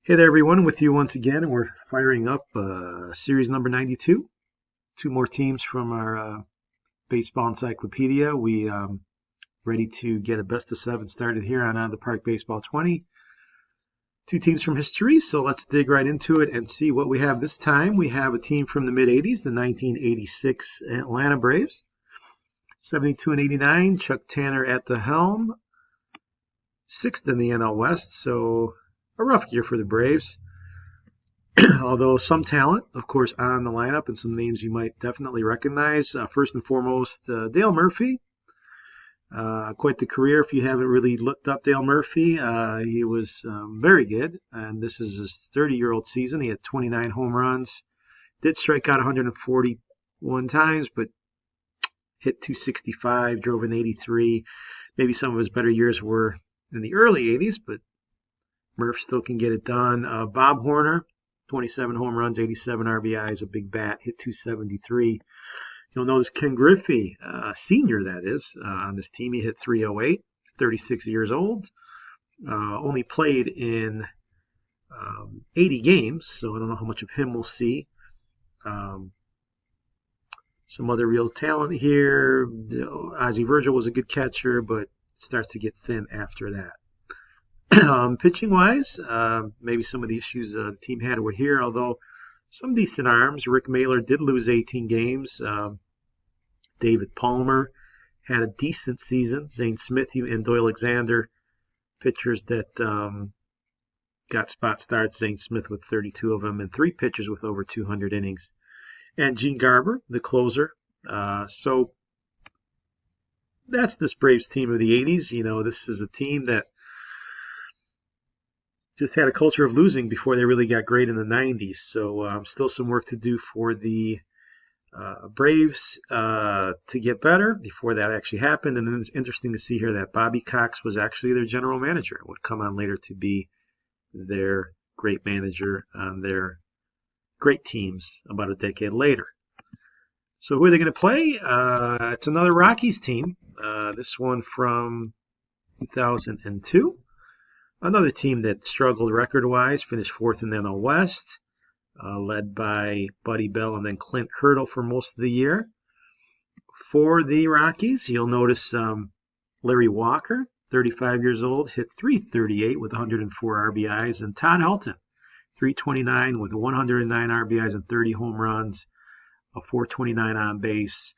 Hey there, everyone. With you once again. We're firing up series number 92. Two more teams from our baseball encyclopedia. We ready to get a best of seven started here on the Park Baseball 20. Two teams from history, so let's dig right into it and see what we have this time. We have a team from the mid-'80s, the 1986 Atlanta Braves. 72 and 89, Chuck Tanner at the helm. Sixth in the NL West, so a rough year for the Braves. Although some talent, of course, on the lineup and some names you might definitely recognize. First and foremost, Dale Murphy. Quite the career if you haven't really looked up Dale Murphy. He was very good, and this is his 30-year-old season. He had 29 home runs, did strike out 141 times, but hit 265, drove an 83. Maybe some of his better years were in the early 80s, but Murph still can get it done. Bob Horner, 27 home runs, 87 RBIs, a big bat, hit 273. You'll notice Ken Griffey, senior that is, on this team. He hit 308, 36 years old. Only played in 80 games, so I don't know how much of him we'll see. Some other real talent here. Ozzie Virgil was a good catcher, but starts to get thin after that. Pitching wise, maybe some of the issues the team had were here, although some decent arms. Rick Mailer did lose 18 games. David Palmer had a decent season. Zane Smith and Doyle Alexander, pitchers that got spot starts. Zane Smith with 32 of them, and three pitchers with over 200 innings. And Gene Garber, the closer. So that's this Braves team of the 80s. You know, this is a team that just had a culture of losing before they really got great in the 90s. So still some work to do for the Braves to get better before that actually happened. And then it's interesting to see here that Bobby Cox was actually their general manager. Would come on later to be their great manager on their great teams about a decade later. So who are they going to play? It's another Rockies team. This one from 2002. Another team that struggled record-wise, finished fourth in the NL West, led by Buddy Bell and then Clint Hurdle for most of the year. For the Rockies, you'll notice Larry Walker, 35 years old, hit 338 with 104 RBIs, and Todd Helton, 329 with 109 RBIs and 30 home runs, a 429 on base.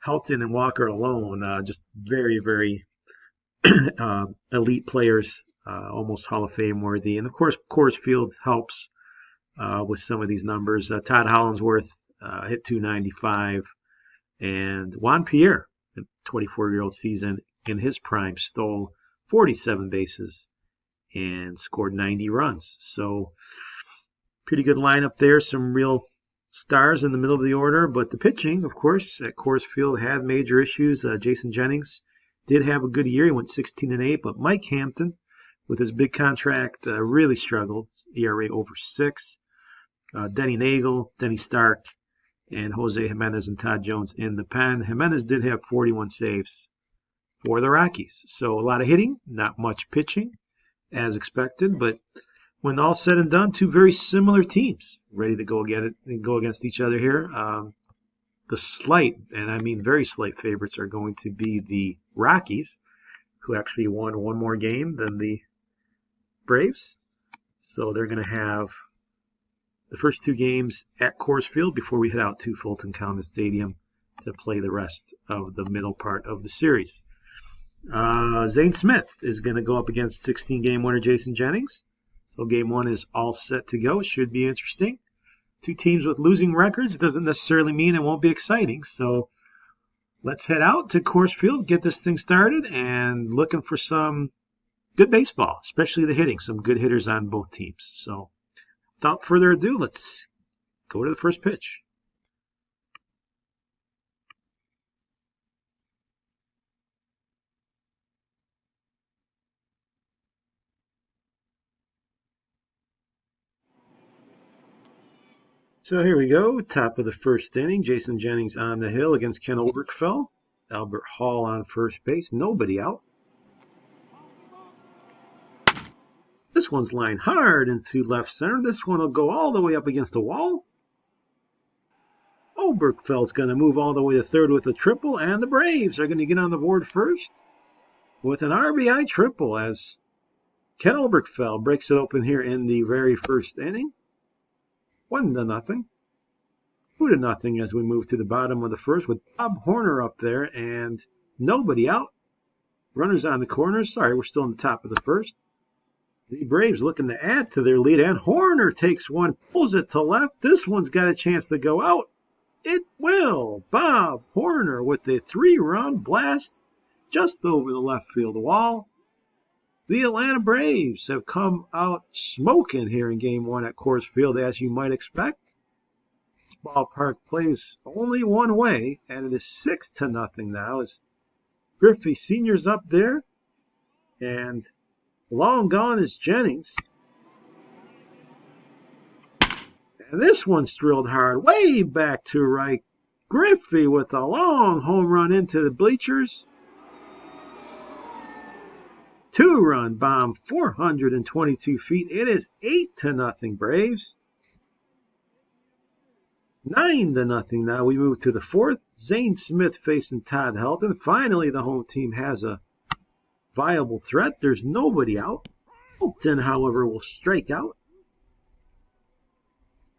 Helton and Walker alone, just very, very elite players. Almost Hall of Fame worthy. And of course, Coors Field helps with some of these numbers. Todd Hollandsworth hit 295. And Juan Pierre, a 24-year-old season in his prime, stole 47 bases and scored 90 runs. So pretty good lineup there. Some real stars in the middle of the order. But the pitching, of course, at Coors Field had major issues. Jason Jennings did have a good year. He went 16 and 8. But Mike Hampton, with his big contract, really struggled. ERA over 6. Denny Nagel, Denny Stark, and Jose Jimenez and Todd Jones in the pen. Jimenez did have 41 saves for the Rockies. So a lot of hitting, not much pitching, as expected. But when all said and done, two very similar teams ready to go against each other here. The slight, and I mean very slight favorites, are going to be the Rockies, who actually won one more game than the Braves. So they're going to have the first two games at Coors Field before we head out to Fulton County Stadium to play the rest of the middle part of the series. Zane Smith is going to go up against 16-game winner Jason Jennings. So game one is all set to go. It should be interesting. Two teams with losing records doesn't necessarily mean it won't be exciting. So let's head out to Coors Field, get this thing started, and looking for some good baseball, especially the hitting. Some good hitters on both teams. So without further ado, let's go to the first pitch. So here we go, top of the first inning. Jason Jennings on the hill against Ken Oberkfell. Albert Hall on first base, nobody out. This one's lined hard into left center. This one will go all the way up against the wall. Oberkfeld's going to move all the way to third with a triple, and the Braves are going to get on the board first with an RBI triple as Ken Oberkfeld breaks it open here in the very first inning. 1-0. 2-0 as we move to the bottom of the first with Bob Horner up there and nobody out. Runners on the corners. Sorry, we're still in the top of the first. The Braves looking to add to their lead, and Horner takes one, pulls it to left. This one's got a chance to go out. It will. Bob Horner with a 3-run blast just over the left field wall. The Atlanta Braves have come out smoking here in Game 1 at Coors Field, as you might expect. This ballpark plays only one way, and it is 6-0 now as Griffey Sr.'s up there, and long gone is Jennings. And this one's drilled hard, way back to right. Griffey with a long home run into the bleachers. 2-run bomb, 422 feet. It is 8-0 Braves. 9-0 now. We move to the fourth. Zane Smith facing Todd Helton. Finally, the home team has a viable threat. There's nobody out. Helton, however, will strike out.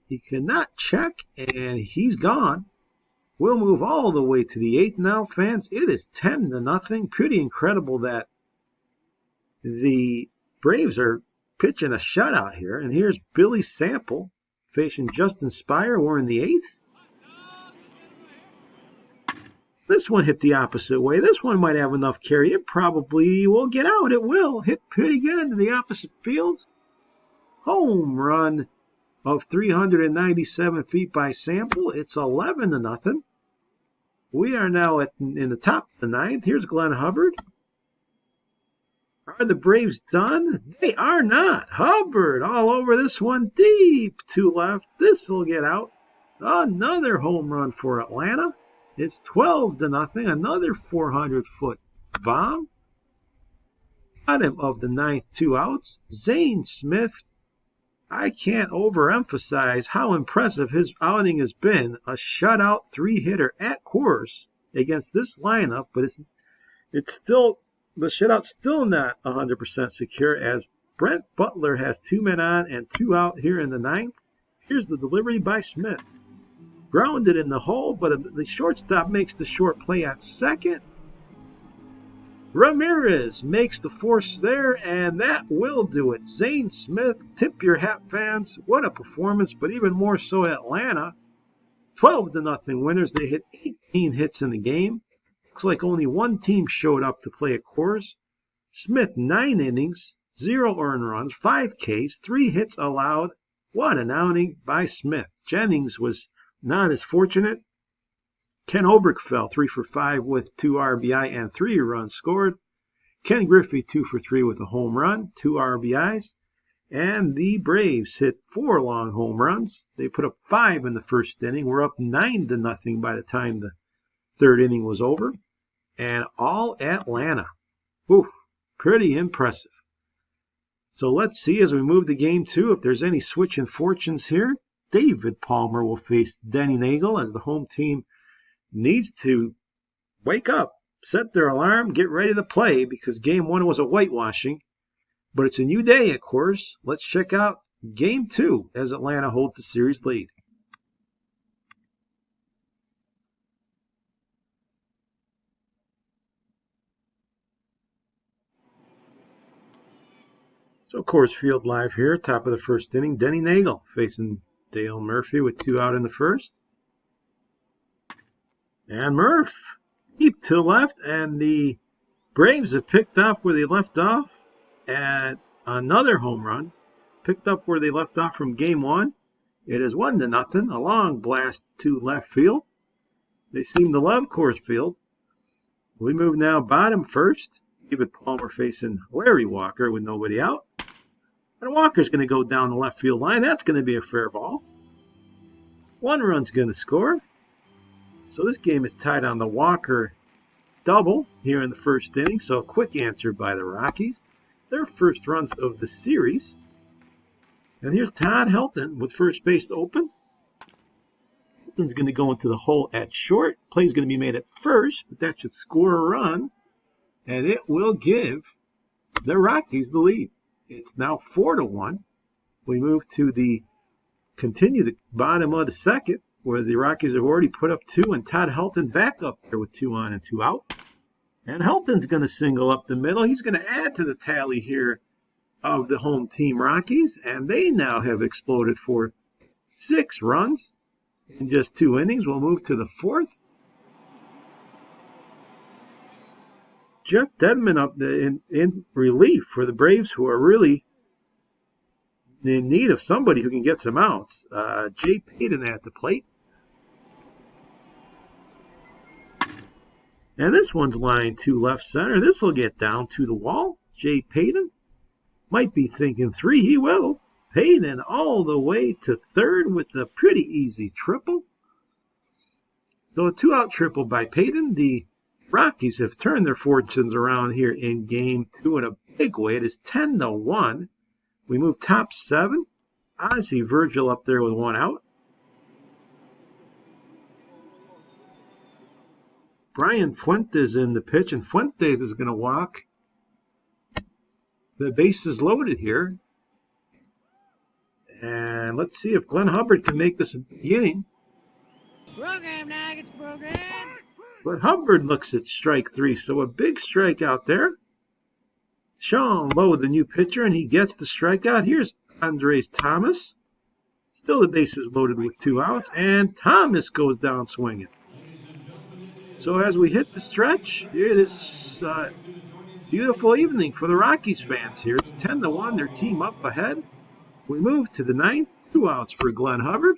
He cannot check, and he's gone. We'll move all the way to the eighth now, fans. It is 10-0. Pretty incredible that the Braves are pitching a shutout here. And here's Billy Sample facing Justin Spire. We're in the eighth. This one hit the opposite way. This one might have enough carry. It probably will get out. It will. Hit pretty good to the opposite field. Home run of 397 feet by Sample. It's 11-0. We are now in the top of the ninth. Here's Glenn Hubbard. Are the Braves done? They are not. Hubbard all over this one, deep to left. This will get out. Another home run for Atlanta. It's 12-0. Another 400-foot bomb. Bottom of the ninth, 2 outs. Zane Smith. I can't overemphasize how impressive his outing has been. A shutout 3-hitter at Coors against this lineup, but it's still, the shutout's still not 100% secure as Brent Butler has 2 men on and 2 out here in the ninth. Here's the delivery by Smith. Grounded in the hole, but the shortstop makes the short play at second. Ramirez makes the force there, and that will do it. Zane Smith, tip your hat, fans. What a performance, but even more so Atlanta. 12-0 winners. They hit 18 hits in the game. Looks like only one team showed up to play at Coors. Smith, 9 innings, 0 earned runs, 5 Ks, 3 hits allowed. What an outing by Smith. Jennings was not as fortunate. Ken Oberkfeld, 3 for 5 with 2 RBI and 3 runs scored. Ken Griffey, 2 for 3 with a home run, 2 RBIs. And the Braves hit 4 long home runs. They put up 5 in the first inning. We're up 9-0 by the time the third inning was over. And all Atlanta. Whew, pretty impressive. So let's see as we move to game 2 if there's any switching fortunes here. David Palmer will face Denny Nagel as the home team needs to wake up, set their alarm, get ready to play because game 1 was a whitewashing. But it's a new day at Coors. Let's check out game 2 as Atlanta holds the series lead. So Coors Field live here, top of the first inning. Denny Nagel facing Dale Murphy with 2 out in the first. And Murph, deep to left, and the Braves have picked off where they left off at another home run. Picked up where they left off from game 1. It is 1-0, a long blast to left field. They seem to love Coors Field. We move now bottom first. David Palmer facing Larry Walker with nobody out. And Walker's going to go down the left field line. That's going to be a fair ball. 1 run's going to score. So this game is tied on the Walker double here in the first inning. So a quick answer by the Rockies. Their first runs of the series. And here's Todd Helton with first base open. Helton's going to go into the hole at short. Play's going to be made at first, but that should score a run. And it will give the Rockies the lead. It's now 4-1. We move to continue the bottom of the second, where the Rockies have already put up 2, and Todd Helton back up there with 2 on and 2 out. And Helton's going to single up the middle. He's going to add to the tally here of the home team Rockies, and they now have exploded for 6 runs in just 2 innings. We'll move to the 4th. Jeff Dedman up in relief for the Braves, who are really in need of somebody who can get some outs. Jay Payton at the plate. And this one's lined to left center. This will get down to the wall. Jay Payton might be thinking 3. He will. Payton all the way to third with a pretty easy triple. So a 2-out triple by Payton. The Rockies have turned their fortunes around here in game 2 in a big way. It is 10-1. We move top 7. I see Virgil up there with 1 out. Brian Fuentes in the pitch, and Fuentes is going to walk. The base is loaded here. And let's see if Glenn Hubbard can make this a beginning. Program, Nuggets, program. But Hubbard looks at strike 3, so a big strikeout there. Sean Lowe, the new pitcher, and he gets the strikeout. Here's Andres Thomas. Still the base is loaded with 2 outs, and Thomas goes down swinging. So as we hit the stretch, it is a beautiful evening for the Rockies fans here. It's 10-1, their team up ahead. We move to the 9th, 2 outs for Glenn Hubbard.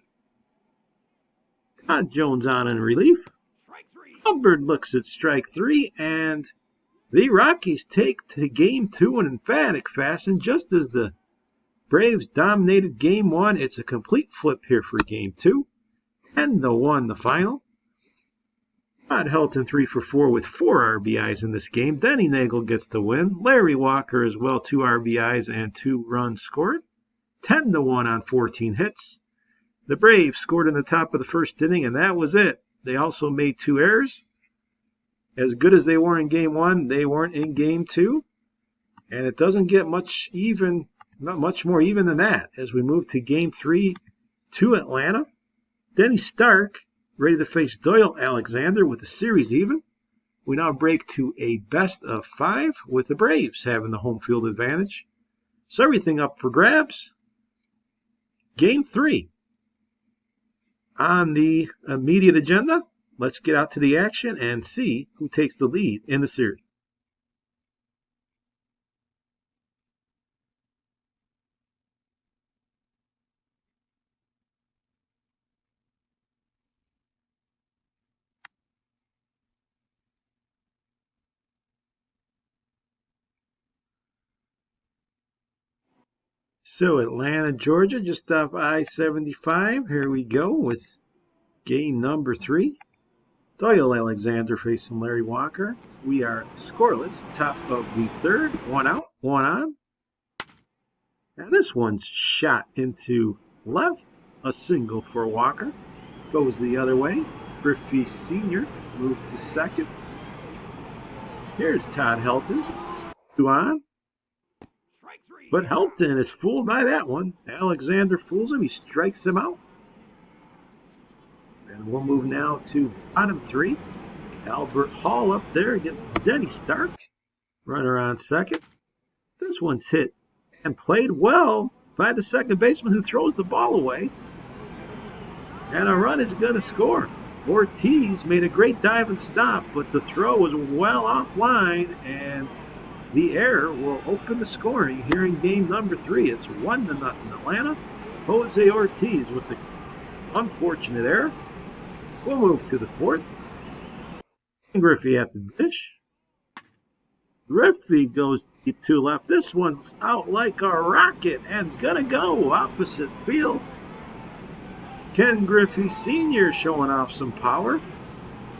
Todd Jones on in relief. Hubbard looks at strike 3, and the Rockies take to game 2 in emphatic fashion. Just as the Braves dominated game 1, it's a complete flip here for game 2. 10-1 the final. Todd Helton 3 for 4 with 4 RBIs in this game. Denny Nagel gets the win. Larry Walker as well, 2 RBIs and 2 runs scored. 10-1 on 14 hits. The Braves scored in the top of the first inning, and that was it. They also made 2 errors. As good as they were in game 1, they weren't in game 2. And it doesn't get much even, not much more even than that as we move to game 3 to Atlanta. Denny Stark ready to face Doyle Alexander with the series even. We now break to a best of 5 with the Braves having the home field advantage. So everything up for grabs. Game 3. On the immediate agenda, let's get out to the action and see who takes the lead in the series. So Atlanta, Georgia, just off I-75. Here we go with game number 3. Doyle Alexander facing Larry Walker. We are scoreless. Top of the 3rd. 1 out, 1 on. And this one's shot into left. A single for Walker. Goes the other way. Griffey Sr. moves to 2nd. Here's Todd Helton. 2 on. But Helton is fooled by that one. Alexander fools him. He strikes him out. And we'll move now to bottom 3. Albert Hall up there against Denny Stark. Runner on 2nd. This one's hit and played well by the second baseman who throws the ball away. And a run is going to score. Ortiz made a great dive and stop, but the throw was well offline, and the error will open the scoring here in game number 3. It's 1-0 Atlanta. Jose Ortiz with the unfortunate error. We'll move to the 4th. Griffey at the dish. Griffey goes deep to left. This one's out like a rocket and it's going to go opposite field. Ken Griffey Sr. showing off some power.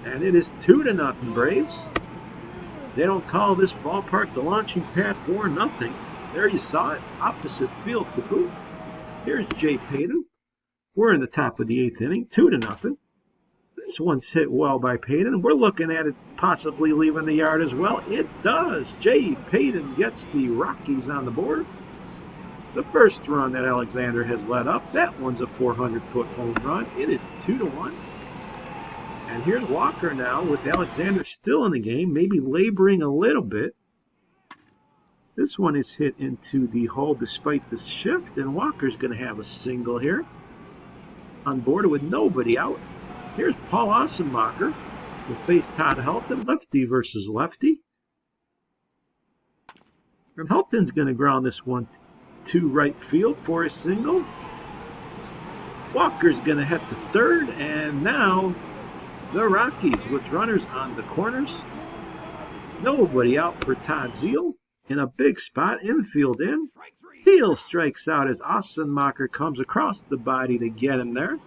And it is 2-0 Braves. They don't call this ballpark the launching pad for nothing. There you saw it, opposite field to boot. Here's Jay Payton. We're in the top of the 8th inning, 2-0. This one's hit well by Payton. We're looking at it possibly leaving the yard as well. It does. Jay Payton gets the Rockies on the board. The first run that Alexander has led up, that one's a 400-foot home run. It is 2-1. And here's Walker now with Alexander still in the game, maybe laboring a little bit. This one is hit into the hole despite the shift, and Walker's going to have a single here. On board with nobody out. Here's Paul Ossenmacher. Will face Todd Helton, lefty versus lefty. And Helton's going to ground this one to right field for a single. Walker's going to hit the third, and now the Rockies with runners on the corners. Nobody out for Todd Zeal in a big spot, infield in. Zeal strikes out as Ossenmacher comes across the body to get him there.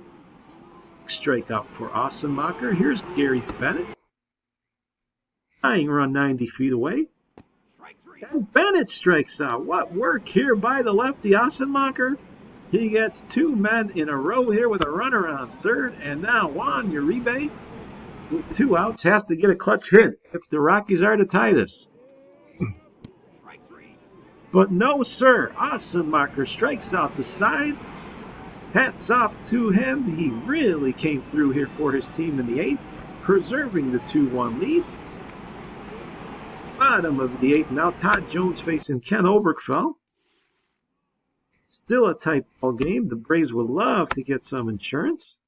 Strikeout for Ossenmacher. Here's Gary Bennett. Tying run 90 feet away. And Bennett strikes out. What work here by the lefty Ossenmacher. He gets 2 men in a row here with a runner on third. And now Juan Uribe, with 2 outs, has to get a clutch hit if the Rockies are to tie this. But no, sir. Ossenmacher strikes out the side. Hats off to him. He really came through here for his team in the 8th, preserving the 2-1 lead. Bottom of the 8th now, Todd Jones facing Ken Oberkfell. Still a tight ball game. The Braves would love to get some insurance.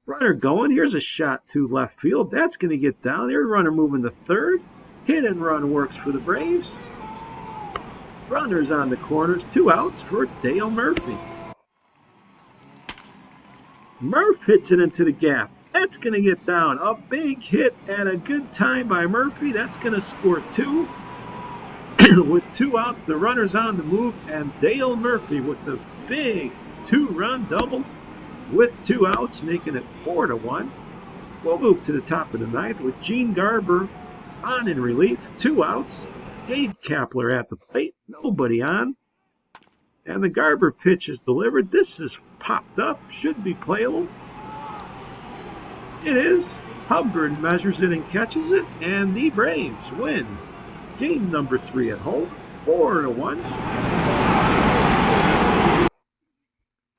Runner going. Here's a shot to left field. That's going to get down. There's runner moving to third. Hit and run works for the Braves. Runners on the corners. 2 outs for Dale Murphy. Murph hits it into the gap. That's going to get down. A big hit at a good time by Murphy. That's going to score 2. With 2 outs, the runner's on the move, and Dale Murphy with a big 2-run double with 2 outs, making it 4-1. We'll move to the top of the 9th with Gene Garber on in relief. 2 outs. Gabe Kapler at the plate. Nobody on. And the Garber pitch is delivered. This is popped up. Should be playable. It is. Hubbard measures it and catches it. And the Braves win game number 3 at home. 4-1.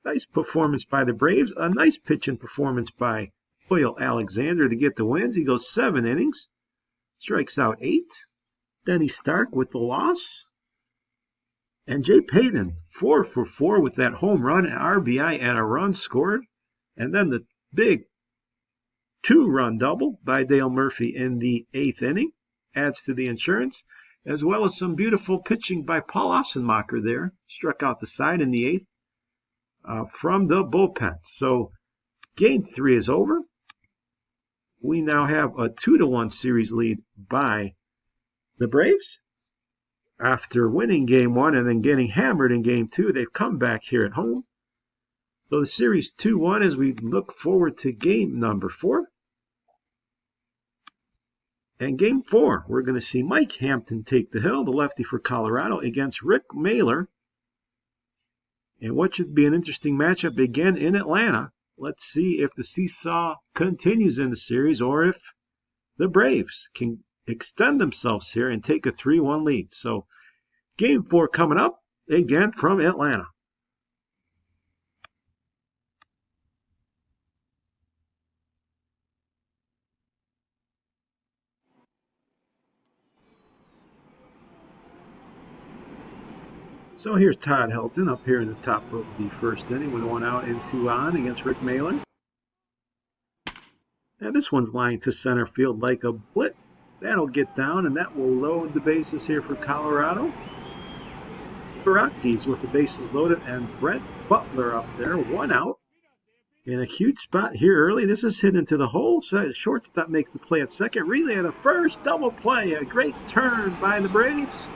Nice performance by the Braves. A nice pitching performance by Hoyle Alexander to get the wins. He goes 7 innings. Strikes out 8. Denny Stark with the loss. And Jay Payton, 4 for 4 with that home run, an RBI, and a run scored. And then the big 2-run double by Dale Murphy in the 8th inning adds to the insurance, as well as some beautiful pitching by Paul Ossenmacher there. Struck out the side in the 8th from the bullpen. So game 3 is over. We now have a 2-1 series lead by the Braves. After winning game 1 and then getting hammered in game 2, they've come back here at home. So the series 2-1 as we look forward to game number 4. And game 4, we're going to see Mike Hampton take the hill, the lefty for Colorado, against Rick Mahler. And what should be an interesting matchup again in Atlanta. Let's see if the seesaw continues in the series or if the Braves can extend themselves here and take a 3-1 lead. So game 4 coming up again from Atlanta. So here's Todd Helton up here in the top of the first inning with 1 out and 2 on against Rick Mahler. Now this one's lined to center field like a blit. That'll get down, and that will load the bases here for Colorado. The Rockies with the bases loaded, and Brett Butler up there, 1 out. In a huge spot here early. This is hit into the hole. So shortstop makes the play at second. Relay at a first. Double play. A great turn by the Braves.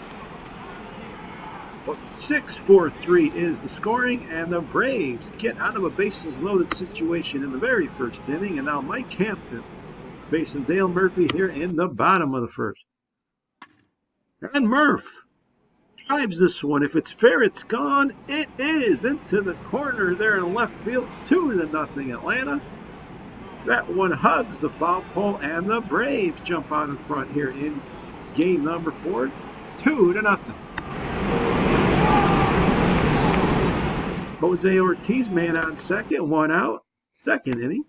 6-4-3 is the scoring, and the Braves get out of a bases loaded situation in the very first inning. And now Mike Hampton facing Dale Murphy here in the bottom of the first. And Murph Drives this one. If it's fair, it's gone. It is into the corner there in left field. 2-0 Atlanta. That one hugs the foul pole, and the Braves jump out in front here in game number 4. 2-0. Jose Ortiz, man on second, 1 out. Second inning.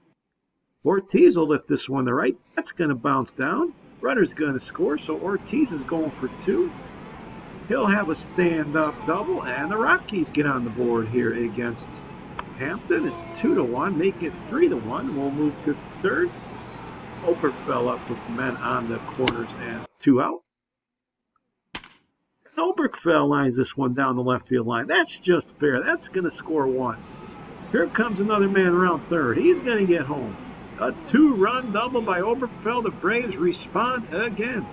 Ortiz will lift this one to right. That's going to bounce down. Runner's going to score, so Ortiz is going for 2. He'll have a stand-up double, and the Rockies get on the board here against Hampton. It's 2-1. Make it 3-1. We'll move to third. Oberkfell up with men on the corners and 2 out. Oberkfell lines this one down the left field line. That's just fair. That's going to score 1. Here comes another man around third. He's going to get home. A 2-run double by Oberkfell. The Braves respond again.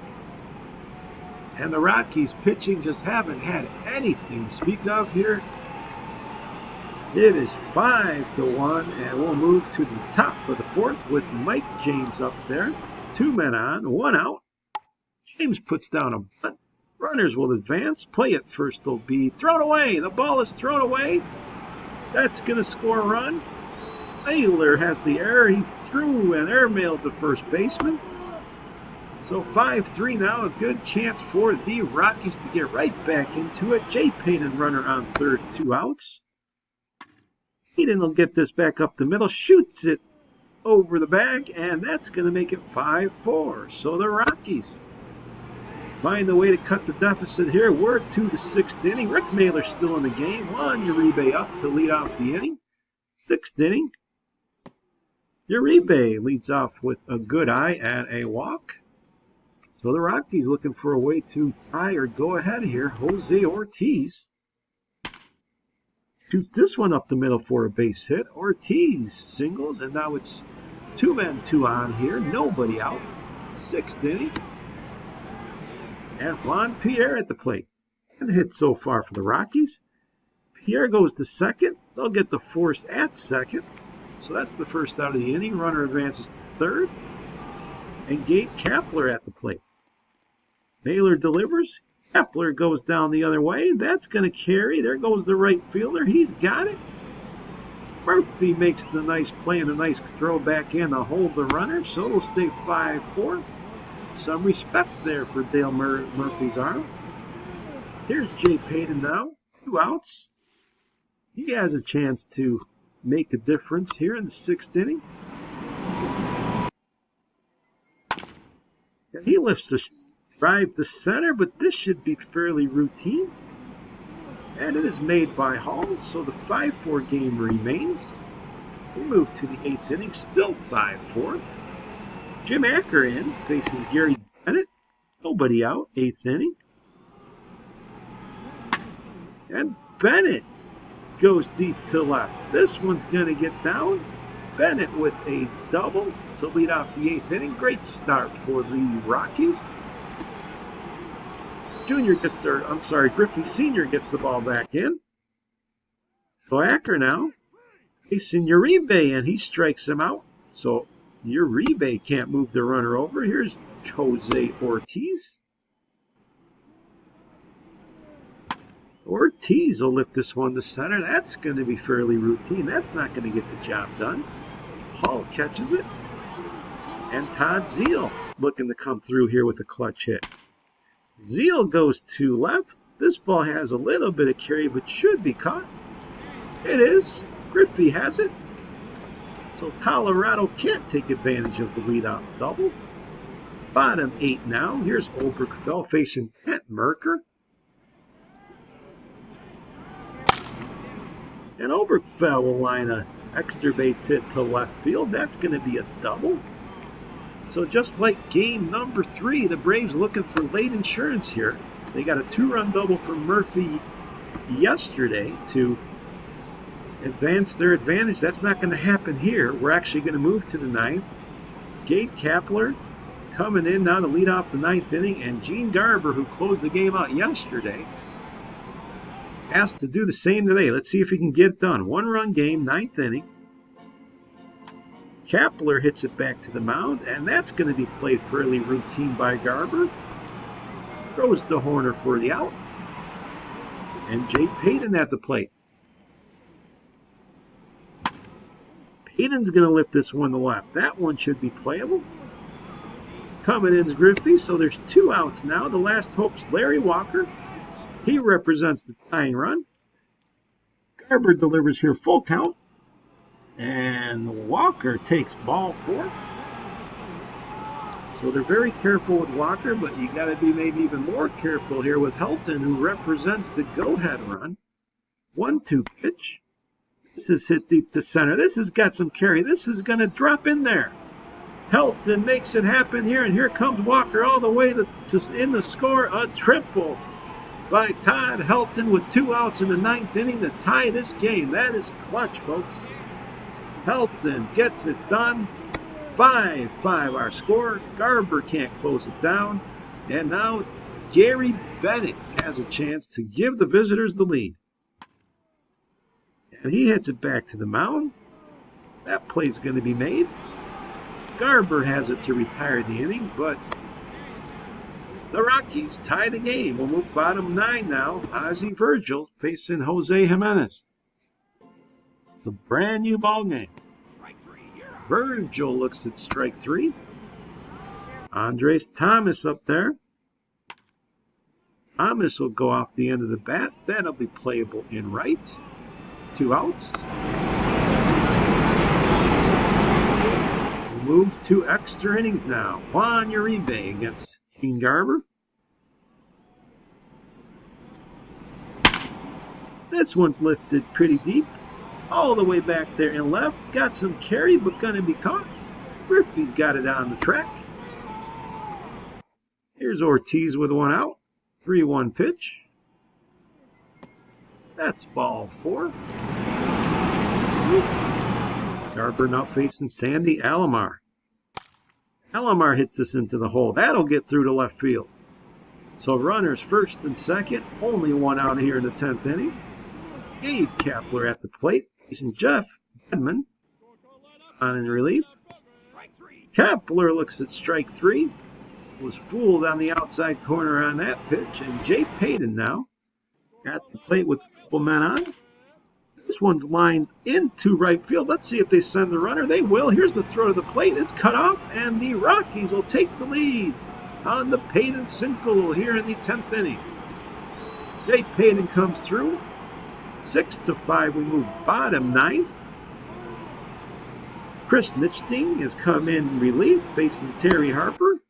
And the Rockies pitching just haven't had anything to speak of here. It is 5-1, and we'll move to the top of the 4th with Mike James up there. 2 men on, 1 out. James puts down a bunt. Runners will advance. Play at first will be thrown away. The ball is thrown away. That's going to score a run. Naylor has the error. He threw an airmail to first baseman. So 5-3 now, a good chance for the Rockies to get right back into it. Jay Payton, runner on third, 2 outs. Payton will get this back up the middle, shoots it over the bag, and that's going to make it 5-4. So the Rockies find a way to cut the deficit here. We're to the 6th inning. Rick Mailer still in the game. Juan Uribe up to lead off the inning. 6th inning. Uribe leads off with a good eye and a walk. So the Rockies looking for a way to tie or go ahead here. Jose Ortiz shoots this one up the middle for a base hit. Ortiz singles, and now it's 2 men, 2 on here. Nobody out. 6th inning. And Juan Pierre at the plate. And hit so far for the Rockies. Pierre goes to second. They'll get the force at second. So that's the first out of the inning. Runner advances to third. And Gabe Kapler at the plate. Naylor delivers. Kapler goes down the other way. That's going to carry. There goes the right fielder. He's got it. Murphy makes the nice play and a nice throw back in to hold the runner. So it'll stay 5-4. Some respect there for Dale Murphy's arm. Here's Jay Payton now. 2 outs. He has a chance to make a difference here in the 6th inning. And he lifts the drive to center, but this should be fairly routine. And it is made by Hall, so the 5-4 game remains. We move to the 8th inning, still 5-4. Jim Acker in, facing Gary Bennett. Nobody out, 8th inning. And Bennett goes deep to left. This one's going to get down. Bennett with a double to lead off the 8th inning. Great start for the Rockies. Griffey Sr. gets the ball back in. So Acker now facing Uribe, and he strikes him out. So Uribe can't move the runner over. Here's Jose Ortiz. Ortiz will lift this one to center. That's going to be fairly routine. That's not going to get the job done. Hall catches it. And Todd Zeile looking to come through here with a clutch hit. Zeile goes to left. This ball has a little bit of carry, but should be caught. It is. Griffey has it. So Colorado can't take advantage of the leadoff double. Bottom 8 now. Here's Oberkfell facing Kent Merker. And Oberkfell will line an extra base hit to left field. That's going to be a double. So just like game number 3, the Braves looking for late insurance here. They got a 2-run double from Murphy yesterday to advance their advantage. That's not going to happen here. We're actually going to move to the 9th. Gabe Kapler coming in now to lead off the 9th inning. And Gene Garber, who closed the game out yesterday, has to do the same today. Let's see if he can get it done. 1-run game, 9th inning. Kapler hits it back to the mound, and that's going to be played fairly routine by Garber. Throws to Horner for the out. And Jay Payton at the plate. Payton's going to lift this one to left. That one should be playable. Coming in is Griffey, so there's 2 outs now. The last hope's Larry Walker. He represents the tying run. Garber delivers here full count. And Walker takes ball 4. So they're very careful with Walker, but you got to be maybe even more careful here with Helton, who represents the go-ahead run. 1-2 pitch. This is hit deep to center. This has got some carry. This is going to drop in there. Helton makes it happen here, and here comes Walker all the way to in the score. A triple by Todd Helton with 2 outs in the 9th inning to tie this game. That is clutch, folks. Helton gets it done. 5-5 our score. Garber can't close it down. And now Gary Bennett has a chance to give the visitors the lead. And he hits it back to the mound. That play's going to be made. Garber has it to retire the inning, but the Rockies tie the game. We'll move bottom 9 now. Ozzie Virgil facing Jose Jimenez. It's a brand new ball game. Virgil looks at strike 3. Andres Thomas up there. Thomas will go off the end of the bat. That'll be playable in right. 2 outs. We'll move to extra innings now. Juan Uribe against Gene Garber. This one's lifted pretty deep. All the way back there and left. Got some carry, but going to be caught. Griffey's got it on the track. Here's Ortiz with 1 out. 3-1 pitch. That's ball 4. Garber now facing Sandy Alomar. Alomar hits this into the hole. That'll get through to left field. So runners first and second. Only 1 out here in the 10th inning. Gabe Kapler at the plate. Facing Jeff Edman on in relief. Kapler looks at strike 3. Was fooled on the outside corner on that pitch. And Jay Payton now at the plate with a couple men on. This one's lined into right field. Let's see if they send the runner. They will. Here's the throw to the plate. It's cut off, and the Rockies will take the lead on the Payton single here in the 10th inning. Jay Payton comes through. 6-5, we move bottom 9th. Chris Nichting has come in relief, facing Terry Harper.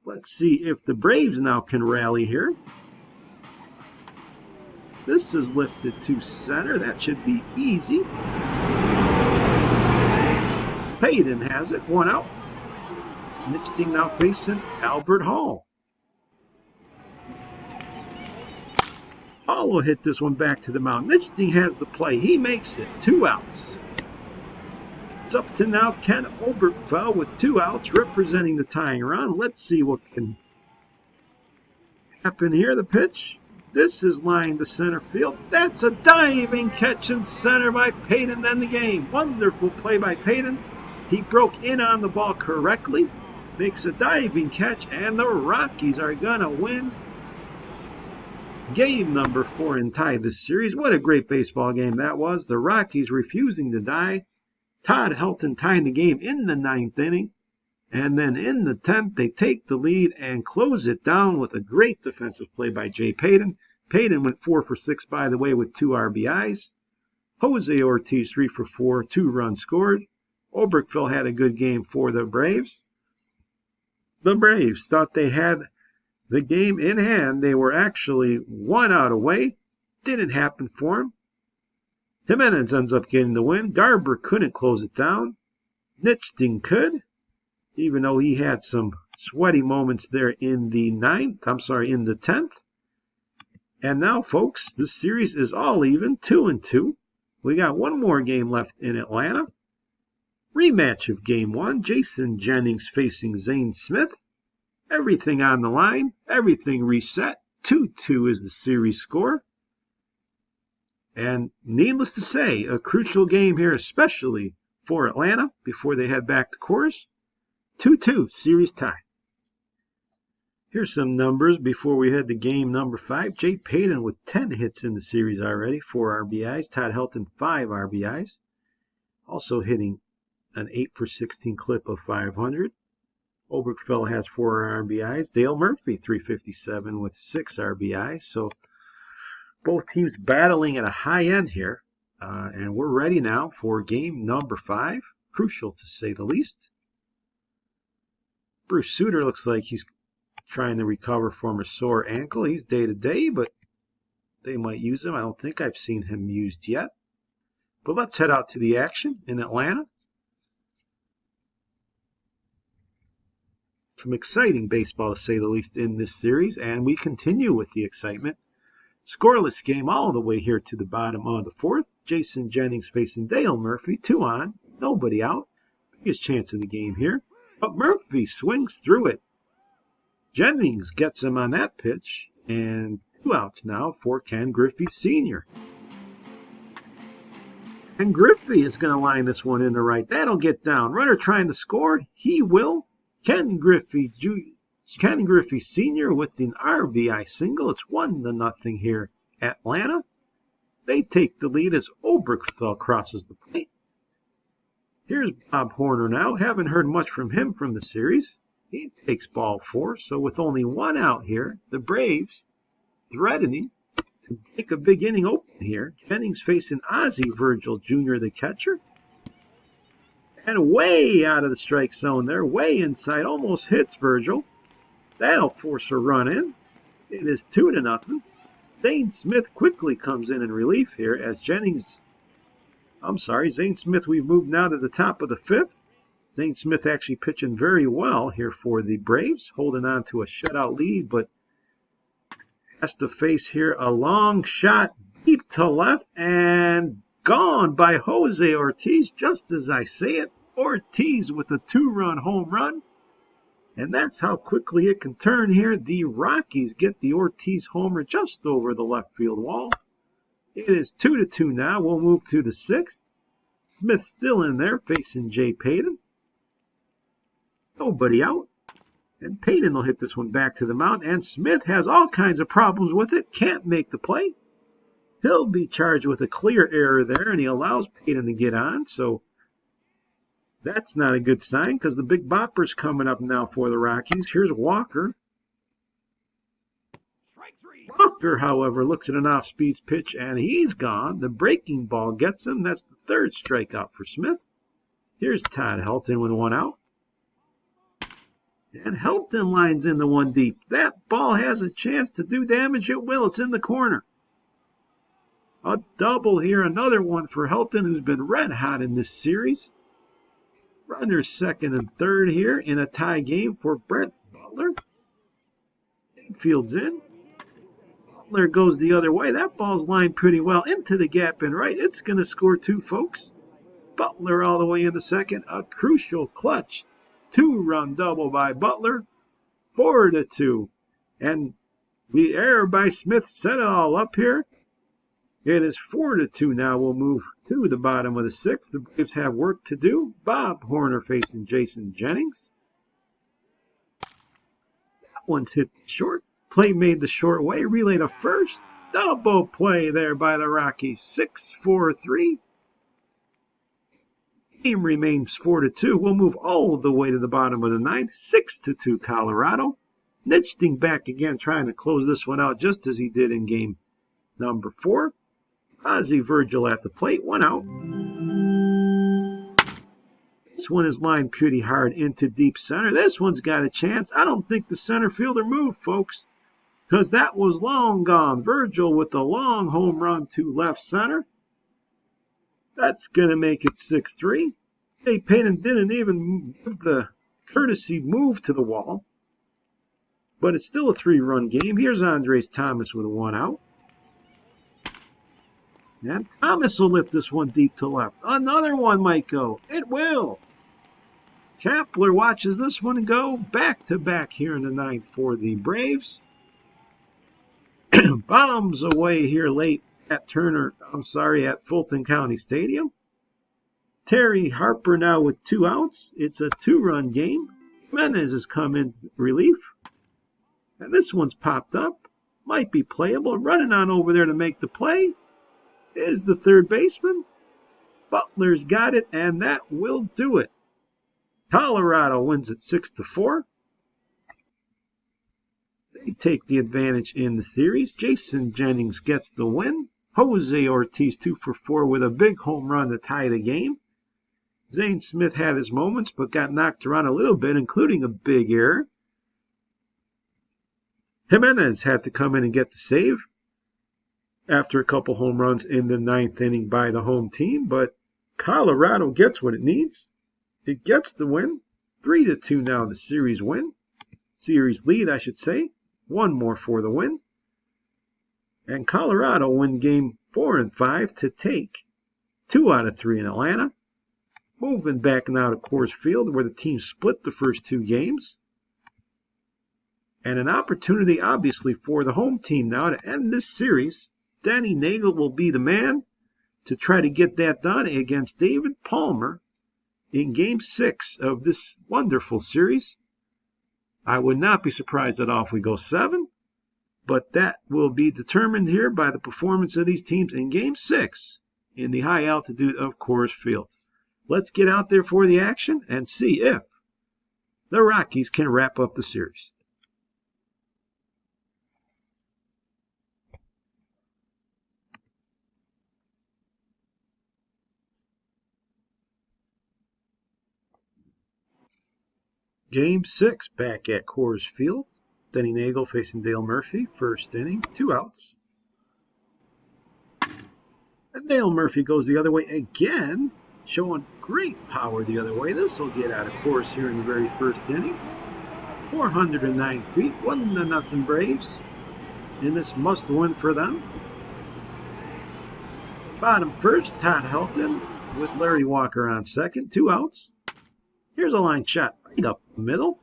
Let's see if the Braves now can rally here. This is lifted to center. That should be easy. Payton has it. 1 out. Nichting now facing Albert Hall. Hall will hit this one back to the mound. Nichting has the play. He makes it. 2 outs. It's up to now Ken Oberkfell with 2 outs representing the tying run. Let's see what can happen here. The pitch. This is lined to center field. That's a diving catch in center by Payton to end the game. Wonderful play by Payton. He broke in on the ball correctly. Makes a diving catch, and the Rockies are going to win game number 4 and tie this series. What a great baseball game that was. The Rockies refusing to die. Todd Helton tying the game in the 9th inning. And then in the 10th, they take the lead and close it down with a great defensive play by Jay Payton. Payton went 4 for 6, by the way, with 2 RBIs. Jose Ortiz 3 for 4, 2 runs scored. Oberkfell had a good game for the Braves. The Braves thought they had the game in hand. They were actually 1 out away. Didn't happen for them. Jimenez ends up getting the win. Garber couldn't close it down. Nichting could, even though he had some sweaty moments there in the 10th. And now, folks, this series is all even, 2-2. We got 1 more game left in Atlanta. Rematch of Game 1. Jason Jennings facing Zane Smith. Everything on the line. Everything reset. 2-2 is the series score. And needless to say, a crucial game here, especially for Atlanta, before they head back to Coors. 2-2, series tie. Here's some numbers before we head to game number 5. Jay Payton with 10 hits in the series already, 4 RBIs. Todd Helton, 5 RBIs. Also hitting an 8 for 16 clip of 500. Oberkfell has 4 RBIs. Dale Murphy, 357 with 6 RBIs. So both teams battling at a high end here. And we're ready now for game number 5. Crucial to say the least. Bruce Sutter looks like he's trying to recover from a sore ankle. He's day-to-day, but they might use him. I don't think I've seen him used yet. But let's head out to the action in Atlanta. Some exciting baseball, to say the least, in this series, and we continue with the excitement. Scoreless game all the way here to the bottom of the 4th. Jason Jennings facing Dale Murphy. 2 on, nobody out. Biggest chance of the game here. But Murphy swings through it. Jennings gets him on that pitch, and 2 outs now for Ken Griffey Sr. And Griffey is going to line this one in the right. That'll get down. Runner trying to score. He will. Ken Griffey Sr. with an RBI single. It's 1-0 here, Atlanta. They take the lead as Oberkfell crosses the plate. Here's Bob Horner now. Haven't heard much from him from the series. He takes ball 4. So with only 1 out here, the Braves threatening to make a big inning open here. Jennings facing Ozzie Virgil Jr., the catcher. And way out of the strike zone there, way inside, almost hits Virgil. That'll force a run in. It is 2-0. Zane Smith quickly comes in relief here as Zane Smith, we've moved now to the top of the 5th. Zane Smith actually pitching very well here for the Braves, holding on to a shutout lead, but has to face here a long shot deep to left and gone by Jose Ortiz, just as I say it. Ortiz with a 2-run home run. And that's how quickly it can turn here. The Rockies get the Ortiz homer just over the left field wall. It is 2-2 now. We'll move to the 6th. Smith still in there facing Jay Payton. Nobody out. And Payton will hit this one back to the mound. And Smith has all kinds of problems with it. Can't make the play. He'll be charged with a clear error there, and he allows Payton to get on. So that's not a good sign because the big bopper's coming up now for the Rockies. Here's Walker. Walker, however, looks at an off-speed pitch, and he's gone. The breaking ball gets him. That's the 3rd strikeout for Smith. Here's Todd Helton with 1 out. And Helton lines in the 1 deep. That ball has a chance to do damage. It will. It's in the corner. A double here. Another one for Helton, who's been red hot in this series. Runners 2nd and 3rd here in a tie game for Brett Butler. Infield's in. Butler goes the other way. That ball's lined pretty well into the gap and right. It's going to score 2, folks. Butler all the way in the 2nd. A crucial clutch 2-run double by Butler. 4-2. And the error by Smith set it all up here. It is 4-2 now. We'll move to the bottom of the 6th. The Braves have work to do. Bob Horner facing Jason Jennings. That one's hit short. Play made the short way. Relay to first. Double play there by the Rockies. 6-4-3. Game remains 4-2. We'll move all the way to the bottom of the 9th. 6-2 Colorado. Nitchting back again, trying to close this one out just as he did in game number 4. Ozzie Virgil at the plate. 1 out. This one is lined pretty hard into deep center. This one's got a chance. I don't think the center fielder moved, folks, because that was long gone. Virgil with a long home run to left center. That's going to make it 6-3. Jay Payton didn't even give the courtesy move to the wall. But it's still a 3-run game. Here's Andres Thomas with a 1 out. And Thomas will lift this one deep to left. Another one might go. It will. Kapler watches this one go back-to-back here in the 9th for the Braves. Bombs away here late at Fulton County Stadium. Terry Harper now with 2 outs. It's a 2-run game. Jimenez has come in relief. And this one's popped up. Might be playable. Running on over there to make the play is the third baseman. Butler's got it, and that will do it. Colorado wins it 6-4. They take the advantage in the series. Jason Jennings gets the win. Jose Ortiz 2 for 4 with a big home run to tie the game. Zane Smith had his moments, but got knocked around a little bit, including a big error. Jimenez had to come in and get the save after a couple home runs in the ninth inning by the home team, but Colorado gets what it needs. It gets the win. 3-2 now the series win. Series lead, I should say. One more for the win. And Colorado win game 4 and 5 to take 2 out of 3 in Atlanta. Moving back now to Coors Field, where the team split the first 2 games. And an opportunity, obviously, for the home team now to end this series. Danny Nagel will be the man to try to get that done against David Palmer in Game 6 of this wonderful series. I would not be surprised at all if we go 7, but that will be determined here by the performance of these teams in Game 6 in the high altitude of Coors Field. Let's get out there for the action and see if the Rockies can wrap up the series. Game 6 back at Coors Field. Denny Nagel facing Dale Murphy. First inning, 2 outs. And Dale Murphy goes the other way again, showing great power the other way. This will get out of course here in the very first inning. 409 feet, 1-0 Braves. And this must win for them. Bottom first, Todd Helton with Larry Walker on second. 2 outs. Here's a line shot right up the middle.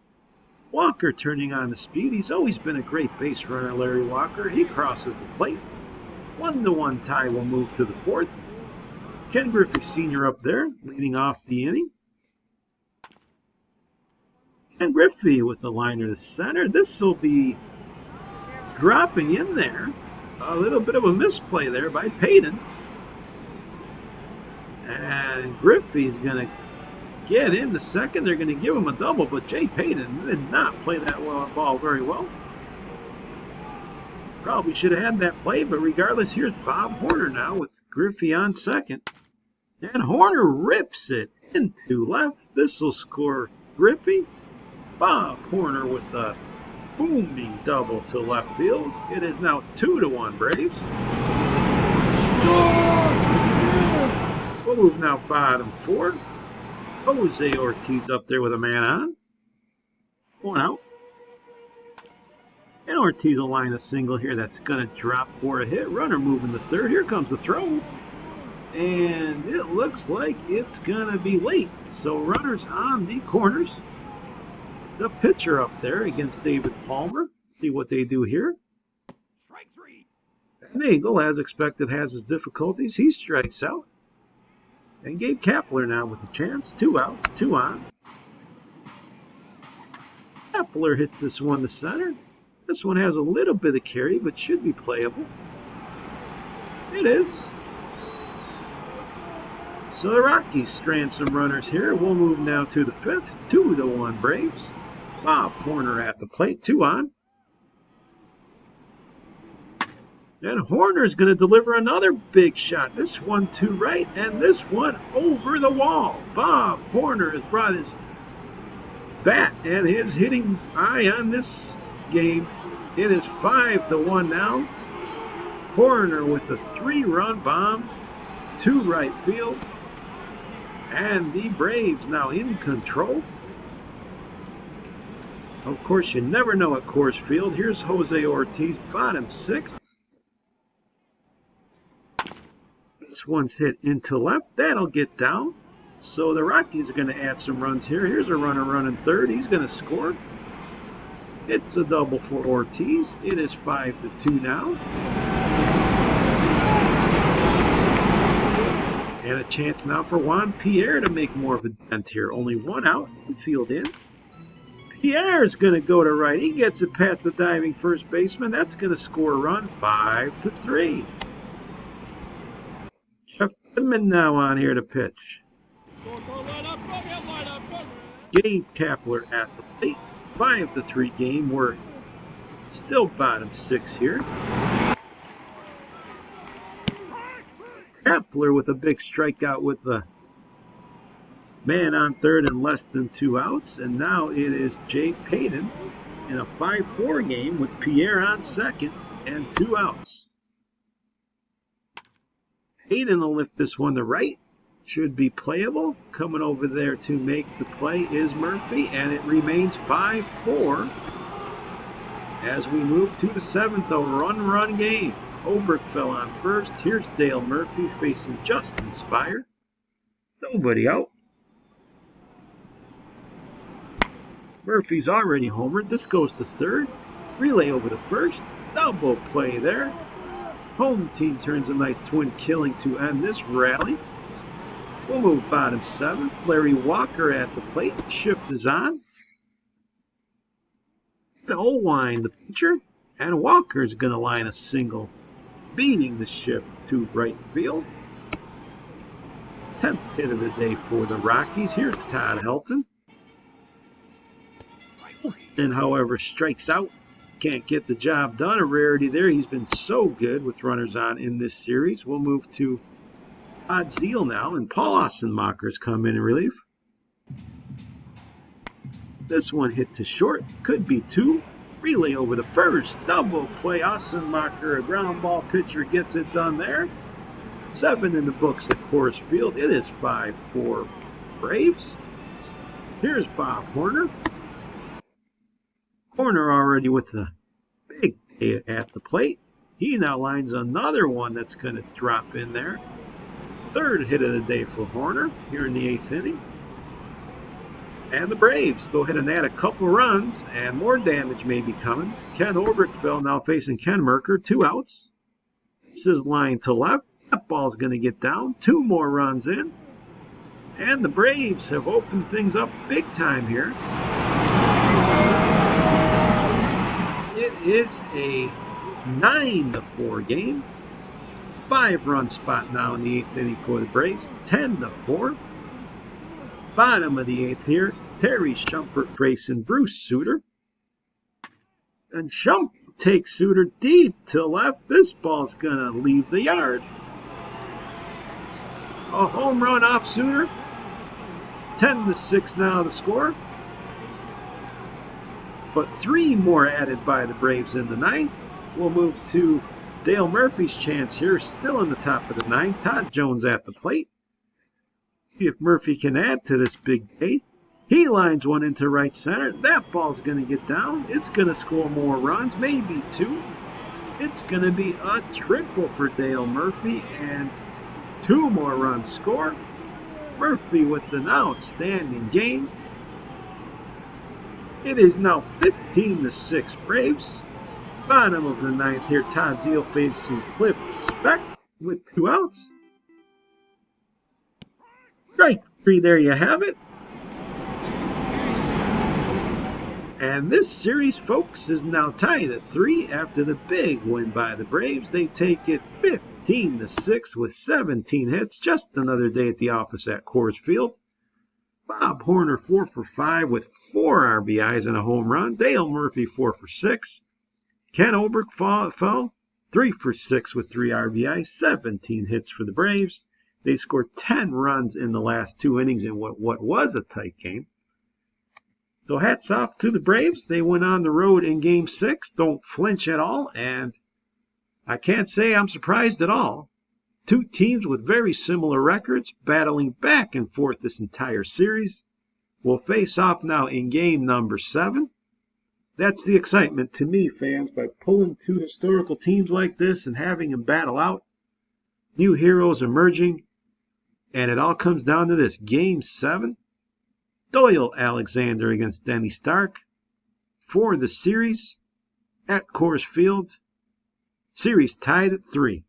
Walker turning on the speed. He's always been a great base runner, Larry Walker. He crosses the plate. 1-1 tie will move to the fourth. Ken Griffey Sr. up there, leading off the inning. Ken Griffey with the liner to center. This will be dropping in there. A little bit of a misplay there by Payton. And Griffey's going to get in the second. They're going to give him a double, but Jay Payton did not play that ball very well. Probably should have had that play, but regardless, here's Bob Horner now with Griffey on second. And Horner rips it into left. This will score Griffey. Bob Horner with the booming double to left field. It is now 2-1 Braves. We'll move now bottom four. Jose Ortiz up there with a man on. 1 out. And Ortiz will line a single here that's going to drop for a hit. Runner moving to third. Here comes the throw. And it looks like it's going to be late. So runners on the corners. The pitcher up there against David Palmer. See what they do here. Strike 3. Nagel, as expected, has his difficulties. He strikes out. And Gabe Kapler now with a chance. 2 outs, 2 on. Kapler hits this one to center. This one has a little bit of carry, but should be playable. It is. So the Rockies strand some runners here. We'll move now to the fifth. 2-1 Braves. Bob Horner at the plate. 2 on. And Horner's going to deliver another big shot. This one to right, and this one over the wall. Bob Horner has brought his bat and his hitting eye on this game. It is 5-1 now. Horner with a 3-run bomb to right field. And the Braves now in control. Of course, you never know at Coors Field. Here's Jose Ortiz, bottom sixth. This one's hit into left. That'll get down. So the Rockies are going to add some runs here. Here's a runner running third. He's going to score. It's a double for Ortiz. It is 5-2 now. And a chance now for Juan Pierre to make more of a dent here. Only 1 out. Field in. Pierre's going to go to right. He gets it past the diving first baseman. That's going to score a run, 5-3. Jeff Goodman now on here to pitch. Gabe Kapler at the plate. 5-3 game. We're still bottom 6 here. Kapler with a big strikeout with the man on third and less than 2 outs. And now it is Jay Payton in a 5-4 game with Pierre on second and 2 outs. Payton will lift this one to right. Should be playable. Coming over there to make the play is Murphy, and it remains 5-4 as we move to the 7th, a run game. Oberg fell on first. Here's Dale Murphy facing Justin Spire. Nobody out. Murphy's already homered. This goes to third. Relay over to first. Double play there. Home team turns a nice twin killing to end this rally. We'll move bottom 7th. Larry Walker at the plate. Shift is on. Olwine, the pitcher. And Walker's going to line a single, beating the shift to right field. 10th hit of the day for the Rockies. Here's Todd Helton. And however, strikes out. Can't get the job done. A rarity there. He's been so good with runners on in this series. We'll move to Todd Zeal now, and Paul Ossenmacher's come in relief. This one hit to short. Could be 2. Relay over the first. Double play. Ossenmacher, a ground ball pitcher, gets it done there. 7 in the books at Coors Field. It is 5-4 Braves. Here's Bob Horner. Horner already with the big hit at the plate. He now lines another one that's going to drop in there. 3rd hit of the day for Horner here in the 8th inning. And the Braves go ahead and add a couple runs, and more damage may be coming. Ken Oberkfell now facing Ken Merker, 2 outs. This is line to left. That ball's going to get down. 2 more runs in. And the Braves have opened things up big time here. It is a 9-4 game. 5-run spot now in the 8th inning for the Braves. 10-4. Bottom of the 8th here. Terry Shumpert facing Bruce Sutter. And Shump takes Sutter deep to left. This ball's going to leave the yard. A home run off Sutter. 10-6 now the score. But 3 more added by the Braves in the 9th. We'll move to Dale Murphy's chance here, still in the top of the 9th. Todd Jones at the plate. See if Murphy can add to this big day. He lines one into right center. That ball's going to get down. It's going to score more runs, maybe 2. It's going to be a triple for Dale Murphy, and 2 more runs scored. Murphy with an outstanding game. It is now 15-6 Braves. Bottom of the 9th here, Todd Zeal facing Cliff Speck with 2 outs. Strike 3, there you have it. And this series, folks, is now tied at 3 after the big win by the Braves. They take it 15-6 with 17 hits. Just another day at the office at Coors Field. Bob Horner 4 for 5 with 4 RBIs and a home run. Dale Murphy 4 for 6. Ken Oberkfell 3 for 6 with 3 RBIs, 17 hits for the Braves. They scored 10 runs in the last 2 innings in what was a tight game. So hats off to the Braves. They went on the road in Game 6. Don't flinch at all, and I can't say I'm surprised at all. 2 teams with very similar records battling back and forth this entire series will face off now in game number 7. That's the excitement to me, fans, by pulling 2 historical teams like this and having them battle out. New heroes emerging, and it all comes down to this. Game 7, Doyle Alexander against Denny Stark for the series at Coors Field. Series tied at 3.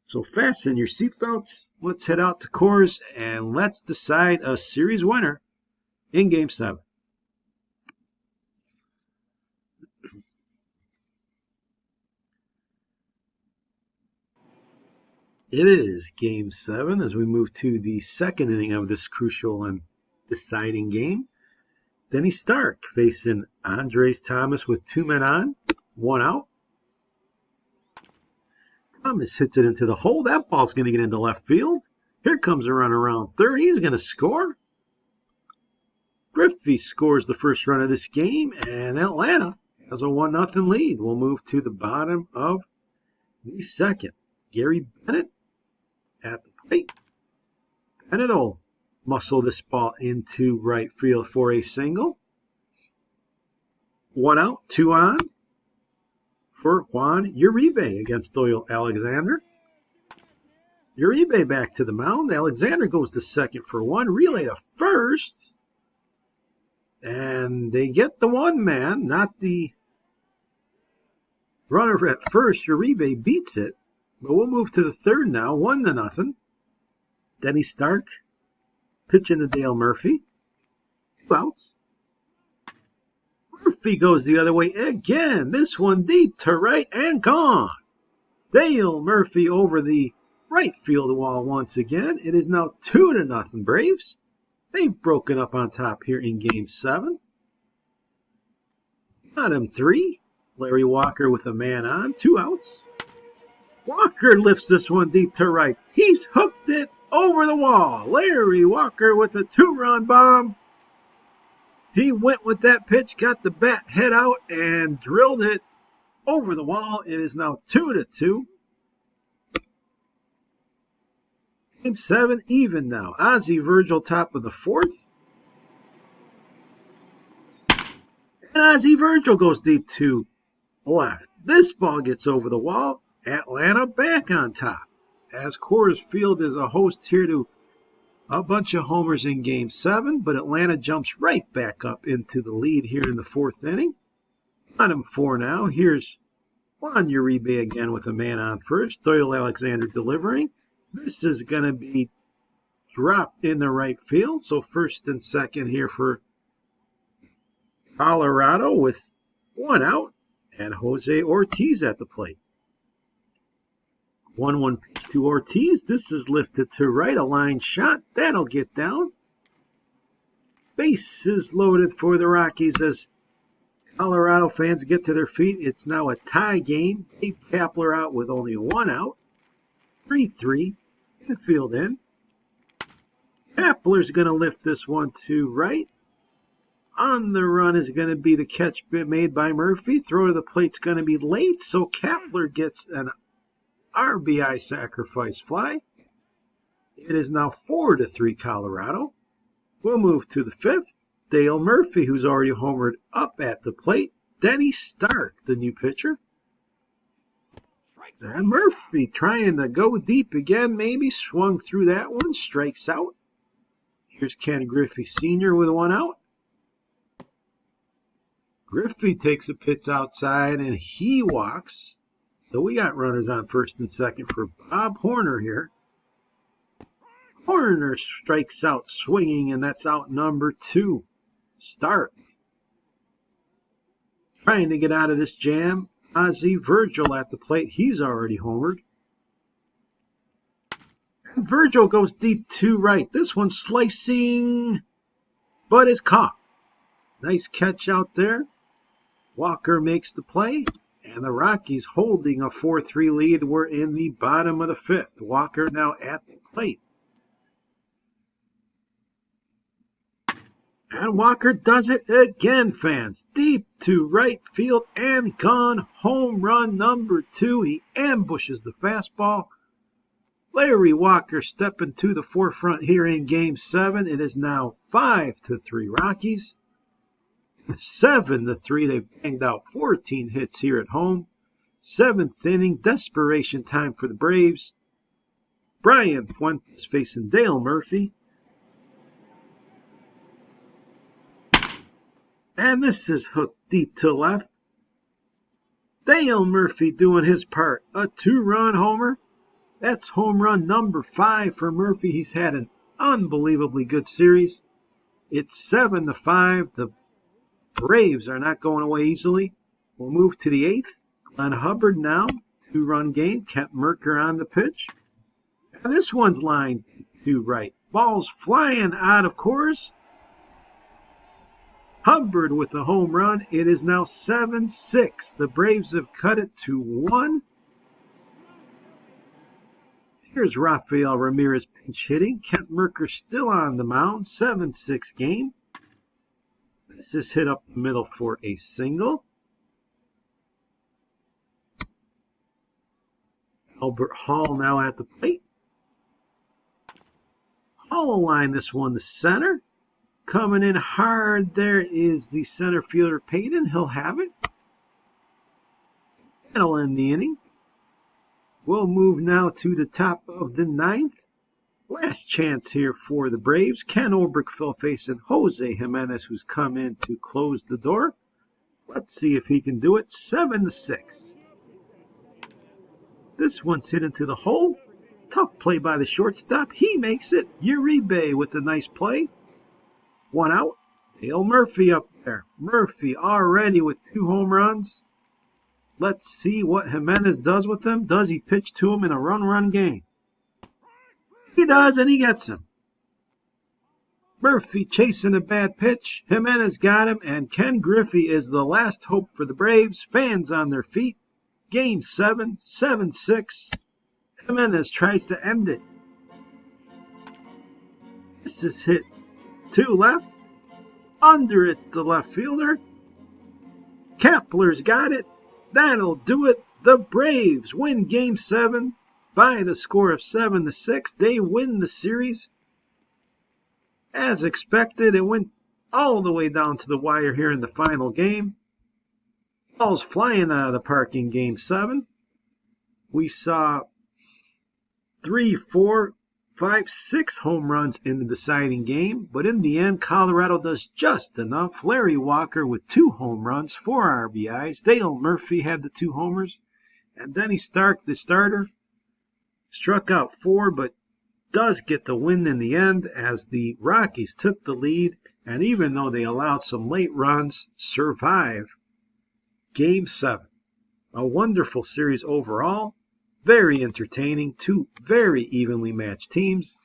So fasten your seatbelts. Let's head out to Coors and let's decide a series winner in Game 7. It is Game 7 as we move to the second inning of this crucial and deciding game. Denny Stark facing Andres Thomas with 2 men on, 1 out. Thomas hits it into the hole. That ball's going to get into left field. Here comes a run around third. He's going to score. Griffey scores the first run of this game, and Atlanta has a 1-0 lead. We'll move to the bottom of the second. Gary Bennett at the plate. Bennett will muscle this ball into right field for a single. 1 out, 2 on for Juan Uribe against Doyle Alexander. Uribe back to the mound. Alexander goes to second for 1. Relay to first. And they get the 1 man, not the runner at first. Uribe beats it. But we'll move to the third now, 1-0. Denny Stark pitching to Dale Murphy. 2 outs. Murphy goes the other way again. This one deep to right and gone. Dale Murphy over the right field wall once again. It is now 2-0 Braves. They've broken up on top here in Game 7. Bottom 3. Larry Walker with a man on. 2 outs. Walker lifts this one deep to right. He's hooked it over the wall. Larry Walker with a 2-run bomb. He went with that pitch, got the bat head out, and drilled it over the wall. It is now 2-2. Game 7 even now. Ozzie Virgil top of the 4th. And Ozzie Virgil goes deep to left. This ball gets over the wall. Atlanta back on top. As Coors Field is a host here to a bunch of homers in Game 7, but Atlanta jumps right back up into the lead here in the 4th inning. Bottom 4 now. Here's Juan Uribe again with a man on first. Doyle Alexander delivering. This is going to be dropped in the right field. So first and second here for Colorado with 1 out. And Jose Ortiz at the plate. 1-1 pitch to Ortiz. This is lifted to right. A line shot. That'll get down. Bases loaded for the Rockies as Colorado fans get to their feet. It's now a tie game. Dave Kapler out with only 1 out. 3-3. Infield in. Kapler's going to lift this one to right. On the run is going to be the catch made by Murphy. Throw to the plate's going to be late, so Kapler gets an RBI sacrifice fly. It is now 4-3 Colorado. We'll move to the 5th. Dale Murphy, who's already homered, up at the plate. Denny Stark, the new pitcher. And Murphy trying to go deep again, maybe. Swung through that one, strikes out. Here's Ken Griffey Sr. with 1 out. Griffey takes a pitch outside, and he walks. So we got runners on first and second for Bob Horner here. Horner strikes out swinging, and that's out number 2. Stark trying to get out of this jam. Ozzie Virgil at the plate. He's already homered. And Virgil goes deep to right. This one slicing, but it's caught. Nice catch out there. Walker makes the play. And the Rockies holding a 4-3 lead. We're in the bottom of the 5th. Walker now at the plate. And Walker does it again, fans. Deep to right field and gone. Home run number 2. He ambushes the fastball. Larry Walker stepping to the forefront here in Game 7. It is now 5-3 Rockies. 7-3. They've banged out 14 hits here at home. 7th inning. Desperation time for the Braves. Brian Fuentes facing Dale Murphy. And this is hooked deep to left. Dale Murphy doing his part. A 2-run homer. That's home run number 5 for Murphy. He's had an unbelievably good series. It's 7-5. The Braves are not going away easily. We'll move to the 8th. Glenn Hubbard now. 2-run game. Kent Merker on the pitch. And this one's lined to right. Ball's flying out of course. Hubbard with a home run. It is now 7-6. The Braves have cut it to 1. Here's Rafael Ramirez pinch hitting. Kent Mercker still on the mound. 7-6 game. This is hit up the middle for a single. Albert Hall now at the plate. Hall will line this one to center. Coming in hard there is the center fielder Payton. He'll have it. That'll end the inning. We'll move now to the top of the 9th. Last chance here for the Braves. Ken Oberkfell facing Jose Jimenez, who's come in to close the door. Let's see if he can do it. 7-6. This one's hit into the hole. Tough play by the shortstop. He makes it. Uribe with a nice play. 1 out. Dale Murphy up there. Murphy already with 2 home runs. Let's see what Jimenez does with them. Does he pitch to him in a run-run game? He does, and he gets him. Murphy chasing a bad pitch. Jimenez got him, and Ken Griffey is the last hope for the Braves. Fans on their feet. Game 7, 7-6. Jimenez tries to end it. This is hit to left. Under it's the left fielder. Kepler's got it. That'll do it. The Braves win Game 7 by the score of 7-6. They win the series. As expected, it went all the way down to the wire here in the final game. Ball's flying out of the park in Game 7. We saw 3, 4, 5, 6 home runs in the deciding game, but in the end, Colorado does just enough. Larry Walker with 2 home runs, 4 RBIs. Dale Murphy had the 2 homers, and Denny Stark, the starter, struck out 4, but does get the win in the end as the Rockies took the lead, and even though they allowed some late runs, survive Game 7. A wonderful series overall. Very entertaining. 2 very evenly matched teams.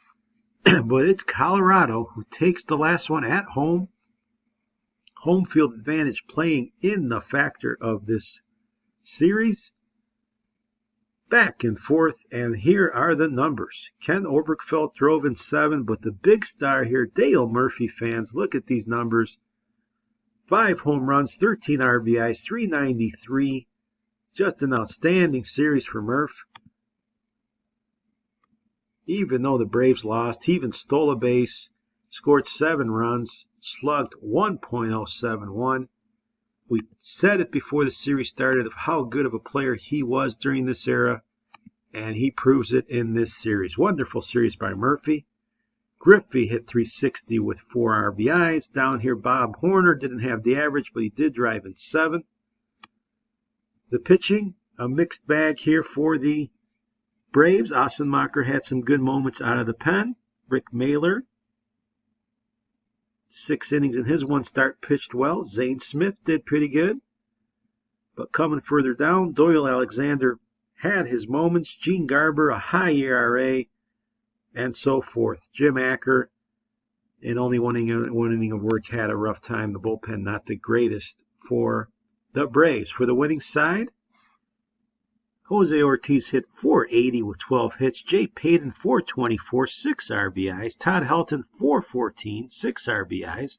But it's Colorado who takes the last one at home. Home field advantage playing in the factor of this series. Back and forth, and here are the numbers. Ken Oberkfell drove in 7, but the big star here, Dale Murphy fans, look at these numbers. 5 home runs, 13 RBIs, 393. Just an outstanding series for Murph. Even though the Braves lost, he even stole a base, scored 7 runs, slugged 1.071. We said it before the series started of how good of a player he was during this era, and he proves it in this series. Wonderful series by Murphy. Griffey hit 360 with 4 RBIs. Down here, Bob Horner didn't have the average, but he did drive in 7. The pitching, a mixed bag here for the Braves. Ossenmacher had some good moments out of the pen. Rick Mahler, 6 innings in his 1 start, pitched well. Zane Smith did pretty good. But coming further down, Doyle Alexander had his moments. Gene Garber, a high ERA, and so forth. Jim Acker, in only one inning of work, had a rough time. The bullpen not the greatest for the Braves. For the winning side, Jose Ortiz hit 480 with 12 hits. Jay Payton 424, 6 RBIs. Todd Helton 414, 6 RBIs.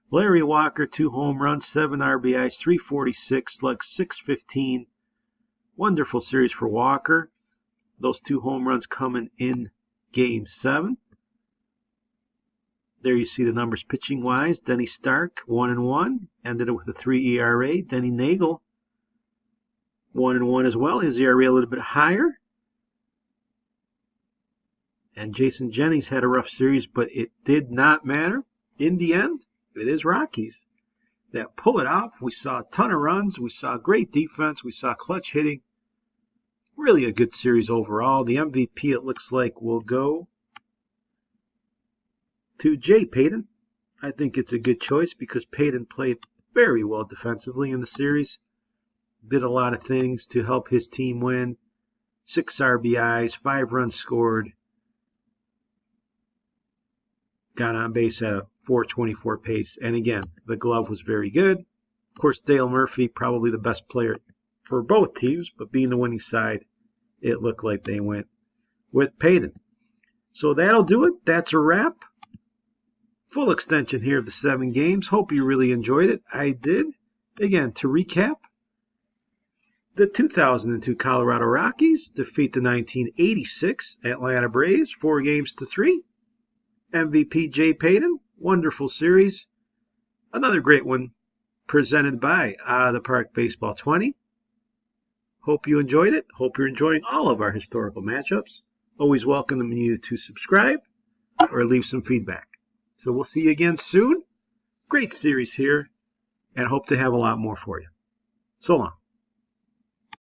Larry Walker 2 home runs, 7 RBIs, 346, slugged 615. Wonderful series for Walker. Those 2 home runs coming in Game 7. There you see the numbers pitching wise. Denny Stark 1-1, ended it with a 3 ERA. Denny Nagel 1-1 as well. His ERA a little bit higher. And Jason Jennings had a rough series, but it did not matter. In the end, it is Rockies that pull it off. We saw a ton of runs. We saw great defense. We saw clutch hitting. Really a good series overall. The MVP, it looks like, will go to Jay Payton. I think it's a good choice because Payton played very well defensively in the series. Did a lot of things to help his team win. 6 RBIs, 5 runs scored. got on base at a 4.24 pace. And again, the glove was very good. Of course, Dale Murphy, probably the best player for both teams, but being the winning side, it looked like they went with Payton. So that'll do it. That's a wrap. Full extension here of the 7 games. Hope you really enjoyed it. I did. Again, to recap, the 2002 Colorado Rockies defeat the 1986 Atlanta Braves 4-3. MVP Jay Payton. Wonderful series. Another great one presented by the Park Baseball 20. Hope you enjoyed it. Hope you're enjoying all of our historical matchups. Always welcome you to subscribe or leave some feedback. So we'll see you again soon. Great series here, and hope to have a lot more for you. So long.